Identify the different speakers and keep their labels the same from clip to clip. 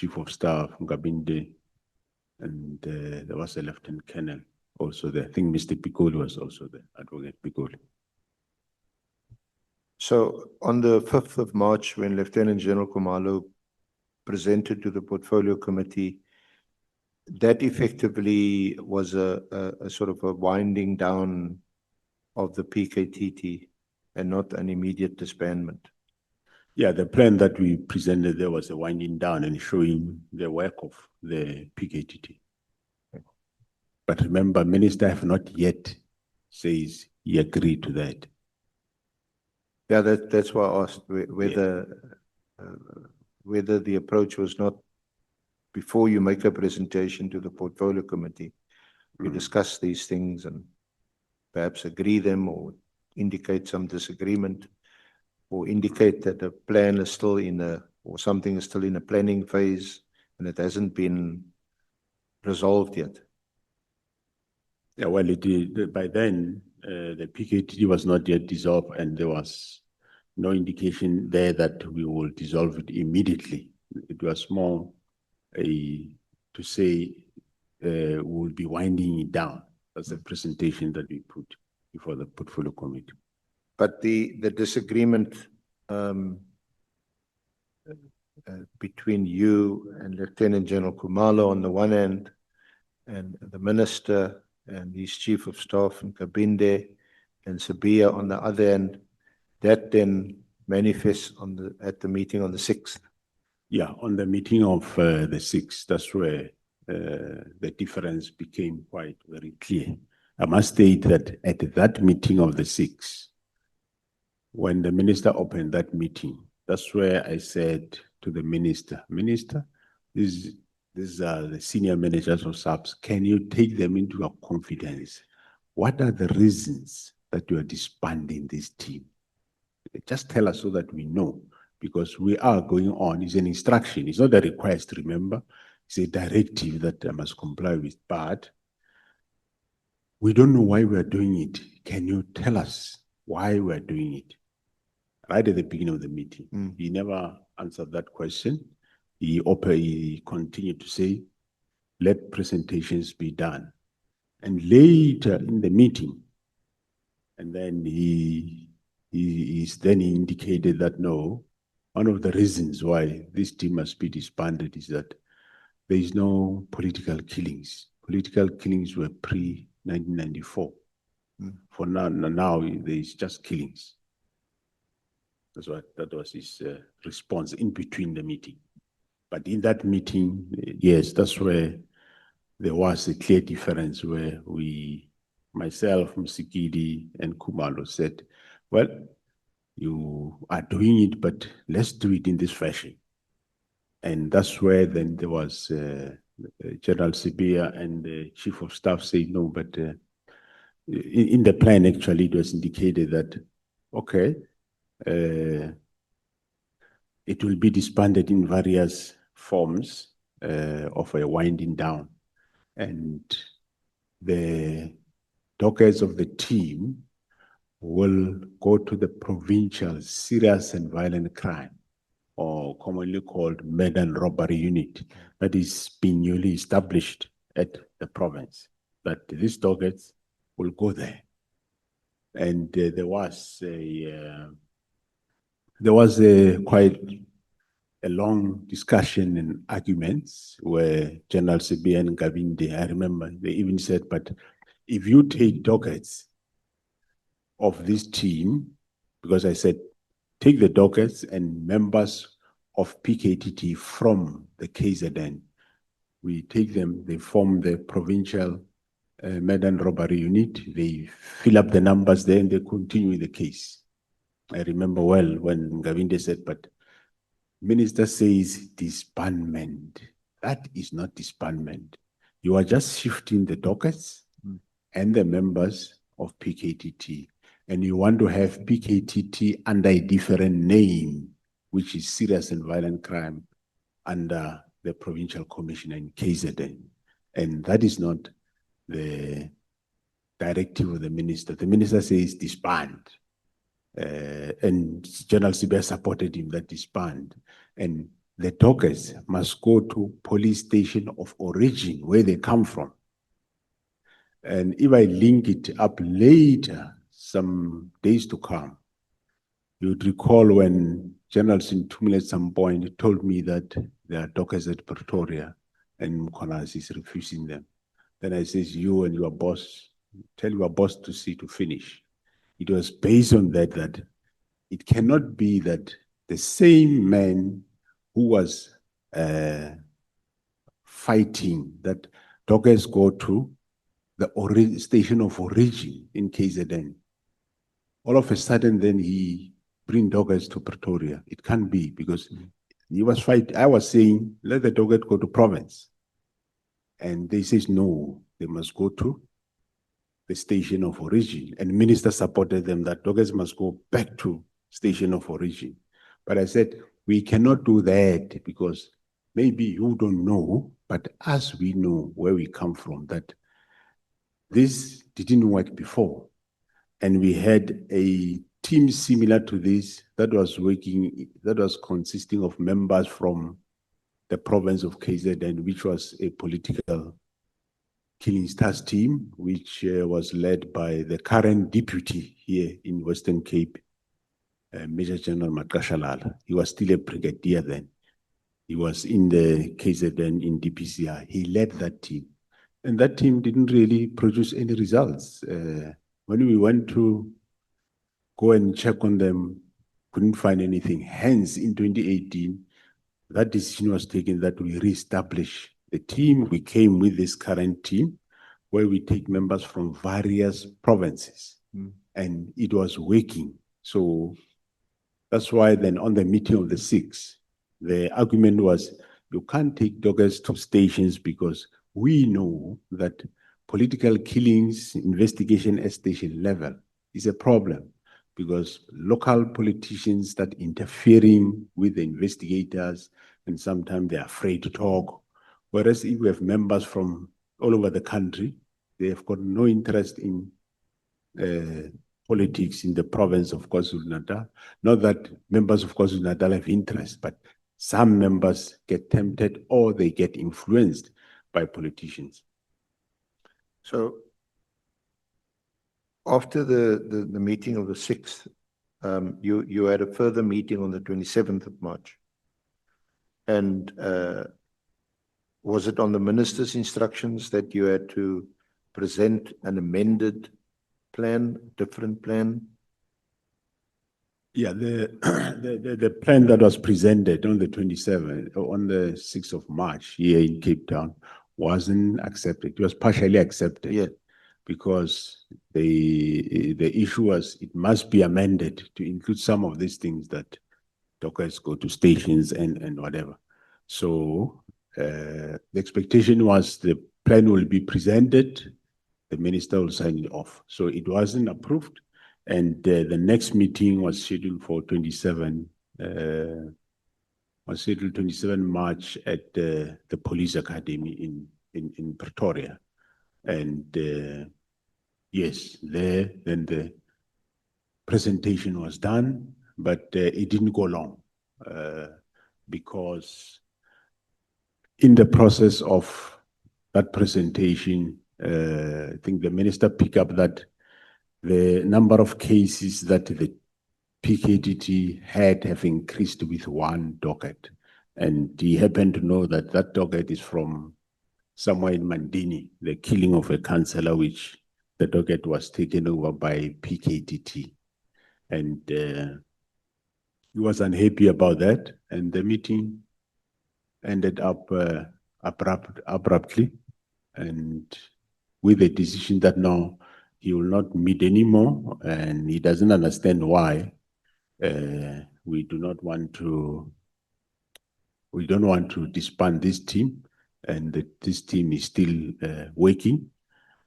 Speaker 1: Chief of Staff, Ngabinde, and there was a Lieutenant Colonel also there. I think Mr. Pikoli was also there, Advocate Pikoli.
Speaker 2: So on the 5th of March, when Lieutenant General Khumalo presented to the Portfolio Committee, that effectively was a sort of a winding down of the PKTT and not an immediate disbandment.
Speaker 1: Yeah, the plan that we presented there was a winding down and showing the work of the PKTT. But remember, Minister have not yet says he agreed to that.
Speaker 2: Yeah, that's why I asked whether whether the approach was not before you make a presentation to the Portfolio Committee, you discuss these things and perhaps agree them or indicate some disagreement or indicate that a plan is still or something is still in a planning phase and it hasn't been resolved yet.
Speaker 1: Yeah, well, by then, the PKTT was not yet dissolved and there was no indication there that we will dissolve it immediately. It was more to say we will be winding it down. That's the presentation that we put before the Portfolio Committee.
Speaker 2: But the disagreement between you and Lieutenant General Khumalo on the one hand, and the Minister and his Chief of Staff and Kabinde and Sabia on the other end, that then manifests at the meeting on the 6th.
Speaker 1: Yeah, on the meeting of the 6th, that's where the difference became quite very clear. I must state that at that meeting of the 6th, when the Minister opened that meeting, that's where I said to the Minister, Minister, these are the senior managers of SAPS. Can you take them into your confidence? What are the reasons that you are disbanding this team? Just tell us so that we know, because we are going on. It's an instruction. It's not a request, remember. It's a directive that I must comply with, but we don't know why we are doing it. Can you tell us why we are doing it? Right at the beginning of the meeting, he never answered that question. He continued to say, let presentations be done. And later in the meeting, and then he then indicated that no, one of the reasons why this team must be disbanded is that there is no political killings. Political killings were pre-1994. For now there is just killings. That was his response in between the meeting. But in that meeting, yes, that's where there was a clear difference where myself, Msikidi, and Khumalo said, well, you are doing it, but let's do it in this fashion. And that's where then there was General Sibia and the Chief of Staff saying no, but in the plan actually it was indicated that, okay, it will be disbanded in various forms of a winding down. And the dockets of the team will go to the provincial serious and violent crime, or commonly called murder and robbery unit, that is being newly established at the province. That these dockets will go there. And there was quite a long discussion and arguments where General Sibi and Gavinde, I remember, they even said, but if you take dockets of this team, because I said, take the dockets and members of PKTT from the KZN, we take them, they form the provincial murder and robbery unit, they fill up the numbers there and they continue the case. I remember well when Gavinde said, but Minister says disbandment. That is not disbandment. You are just shifting the dockets and the members of PKTT. And you want to have PKTT under a different name, which is serious and violent crime, under the Provincial Commissioner in KZN. And that is not the directive of the minister. The minister says disband. And General Sibia supported him that disband. And the doggers must go to police station of origin where they come from. And if I link it up later, some days to come, you would recall when General Sintumile at some point told me that there are dockers at Pretoria and Mkonas is refusing them. Then I says, you and your boss, tell your boss to see to finish. It was based on that it cannot be that the same man who was fighting that dockers go to the station of origin in KZN. All of a sudden, then he bring doggers to Pretoria. It can't be because he was fighting. I was saying, let the doggers go to province. And they says, no, they must go to the station of origin. And minister supported them that doggers must go back to station of origin. But I said, we cannot do that because maybe you don't know, but as we know where we come from, that this didn't work before. And we had a team similar to this that was working, that was consisting of members from the province of KZN, which was a political killing stars team, which was led by the current deputy here in Western Cape, Major General Makashalala. He was still a brigadier then. He was in the KZN in DPCI. He led that team. And that team didn't really produce any results. When we went to go and check on them, couldn't find anything. Hence, in 2018, that decision was taken that we reestablish the team. We came with this current team where we take members from various provinces. And it was working. So that's why then on the meeting of the 6th, the argument was you can't take doggers to stations because we know that political killings investigation at station level is a problem because local politicians start interfering with the investigators and sometimes they're afraid to talk. Whereas if we have members from all over the country, they have got no interest in politics in the province of KwaZulu-Natal. Not that members of KwaZulu-Natal have interest, but some members get tempted or they get influenced by politicians.
Speaker 2: So after the meeting of the 6th, you had a further meeting on the 27th of March. And was it on the minister's instructions that you had to present an amended plan, different plan?
Speaker 1: Yeah, the plan that was presented on the 27th, on the 6th of March here in Cape Town wasn't accepted. It was partially accepted.
Speaker 2: Yeah.
Speaker 1: Because the issue was it must be amended to include some of these things that dockers go to stations and whatever. So the expectation was the plan will be presented, the minister will sign it off. So it wasn't approved. And the next meeting was scheduled for 27 March at the police academy in Pretoria. And yes, then the presentation was done, but it didn't go long because in the process of that presentation, I think the minister picked up that the number of cases that the PKTT have increased with one docket. And he happened to know that that docket is from somewhere in Mandini, the killing of a councillor, which the docket was taken over by PKTT. And he was unhappy about that. And the meeting ended up abruptly and with a decision that now he will not meet anymore and he doesn't understand why. We don't want to disband this team, and that this team is still working.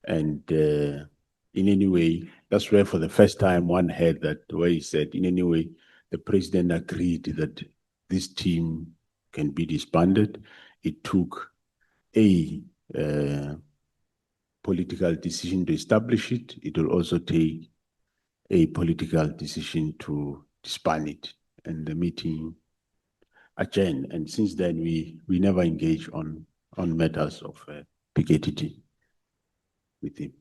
Speaker 1: And in any way, that's where for the first time one heard that where he said, in any way, the president agreed that this team can be disbanded. It took a political decision to establish it. It will also take a political decision to disband it. And the meeting adjourn. And since then, we never engage on matters of PKTT with him.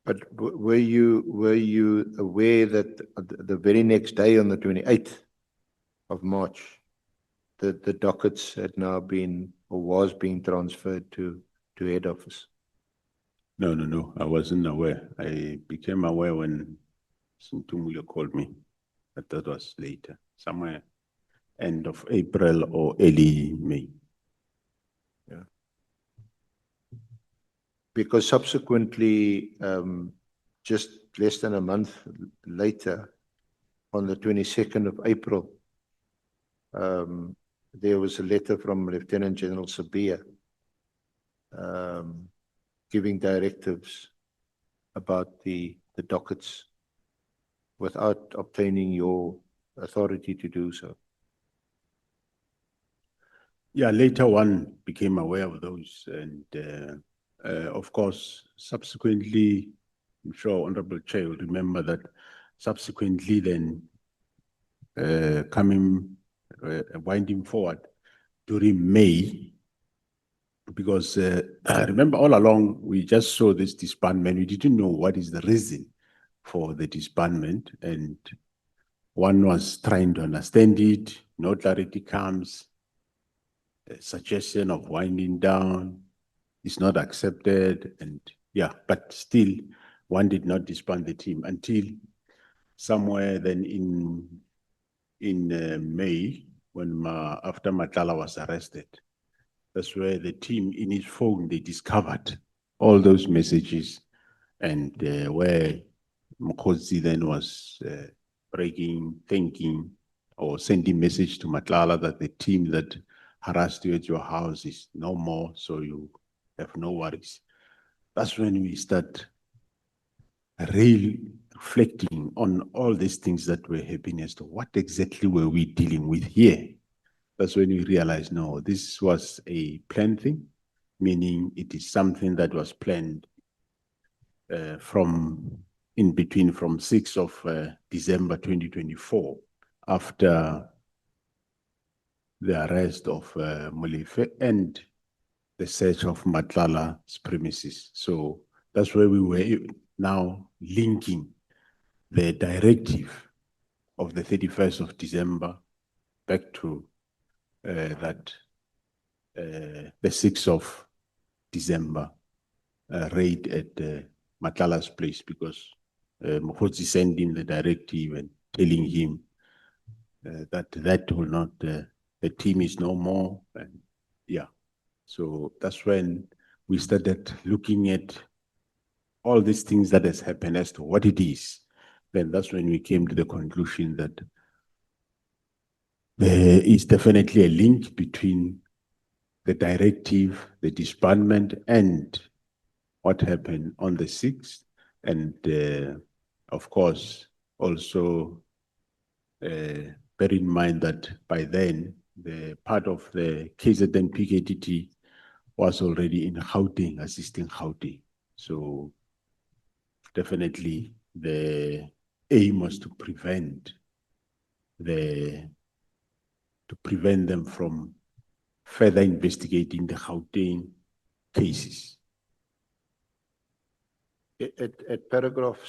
Speaker 2: But were you aware that the very next day, on the 28th of March, the dockets had now been or was being transferred to head office?
Speaker 1: No. I wasn't aware. I became aware when Mchunu called me, but that was later, somewhere end of April or early May.
Speaker 2: Yeah. Because subsequently, just less than a month later, on the 22nd of April, there was a letter from Lieutenant General Sabia giving directives about the dockets without obtaining your authority to do so.
Speaker 1: Yeah, later one became aware of those, and of course, subsequently, I'm sure Honorable Chair will remember that subsequently then winding forward during May, because I remember all along we just saw this disbandment. We didn't know what is the reason for the disbandment, and one was trying to understand it. No clarity comes. A suggestion of winding down is not accepted, and yeah, but still one did not disband the team until somewhere then in May, when after Matlala was arrested. That's where the team, in his phone, they discovered all those messages, and where Mkhozi then was thinking or sending message to Matlala that the team that harassed you at your house is no more, so you have no worries. That's when we start really reflecting on all these things that were happening as to what exactly were we dealing with here. That's when we realized, no, this was a planned thing, meaning it is something that was planned from 6th of December 2024, after the arrest of Molefe and the search of Matlala's premises. So that's where we were now linking the directive of the 31st of December back to the 6th of December raid at Matlala's place, because Mkhozi sent in the directive and telling him that will not, the team is no more. And yeah, so that's when we started looking at all these things that has happened as to what it is. Then that's when we came to the conclusion that there is definitely a link between the directive, the disbandment, and what happened on the 6th. And of course, also bear in mind that by then, the part of the KZN PKTT was already in Gauteng, assisting Gauteng. So definitely the aim was to prevent them from further investigating the Gauteng cases.
Speaker 2: At paragraph